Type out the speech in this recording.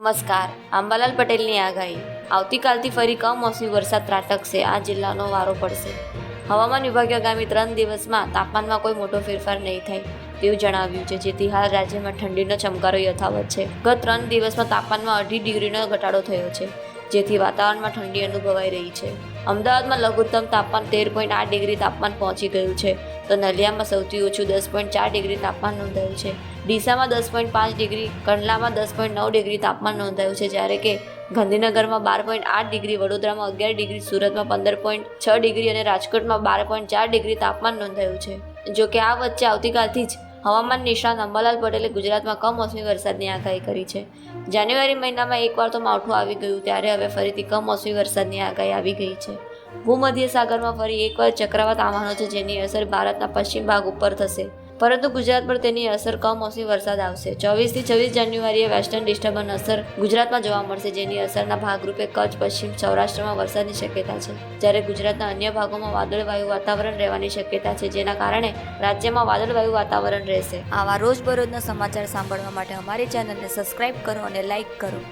નમસ્કાર. અંબાલાલ પટેલની આગાહી. આવતીકાલથી ફરી કમોસમી વરસાદ ત્રાટકશે. આ જિલ્લાનો વારો પડશે. હવામાન વિભાગે આગામી 3 દિવસમાં તાપમાનમાં કોઈ મોટો ફેરફાર નહીં થાય તેવું જણાવ્યું છે, જેથી હાલ રાજ્યમાં ઠંડીનો ચમકારો યથાવત છે. ગત 3 દિવસમાં તાપમાનમાં 2.5 ડિગ્રીનો ઘટાડો થયો છે, જેથી વાતાવરણમાં ઠંડી અનુભવાઈ રહી છે. અમદાવાદમાં લઘુત્તમ તાપમાન 13.8 ડિગ્રી તાપમાન પહોંચી ગયું છે, તો નલિયામાં સૌથી ઓછું 10.4 ડિગ્રી તાપમાન નોંધાયું છે. ડીસામાં 10.5 ડિગ્રી, કંડલામાં 10.9 ડિગ્રી તાપમાન નોંધાયું છે, જ્યારે કે ગાંધીનગરમાં 12.8 ડિગ્રી, વડોદરામાં 11 ડિગ્રી, સુરતમાં 15.6 ડિગ્રી અને રાજકોટમાં 12.4 ડિગ્રી તાપમાન નોંધાયું છે. જોકે આ વચ્ચે આવતીકાલથી જ હવામાન નિષ્ણાત અંબાલાલ પટેલે ગુજરાતમાં કમોસમી વરસાદની આગાહી કરી છે. જાન્યુઆરી મહિનામાં એકવાર તો માવઠું આવી ગયું, ત્યારે હવે ફરીથી કમોસમી વરસાદની આગાહી આવી ગઈ છે. ભૂમધ્ય સાગરમાં ફરી એકવાર ચક્રવાત આવવાનો છે, જેની અસર ભારતના પશ્ચિમ ભાગ ઉપર થશે, પરંતુ ગુજરાત પર તેની અસર કમોસમી વરસાદ આવશે. 24 થી 26 જાન્યુઆરીએ વેસ્ટર્ન ડિસ્ટર્બન્સ અસર ગુજરાતમાં જોવા મળશે, જેની અસરના ભાગરૂપે કચ્છ, પશ્ચિમ સૌરાષ્ટ્રમાં વરસાદની શક્યતા છે, જ્યારે ગુજરાતના અન્ય ભાગોમાં વાદળવાયુ વાતાવરણ રહેવાની શક્યતા છે, જેના કારણે રાજ્યમાં વાદળવાયુ વાતાવરણ રહેશે. આવા રોજબરોજના સમાચાર સાંભળવા માટે અમારી ચેનલને સબસ્ક્રાઇબ કરો અને લાઇક કરો.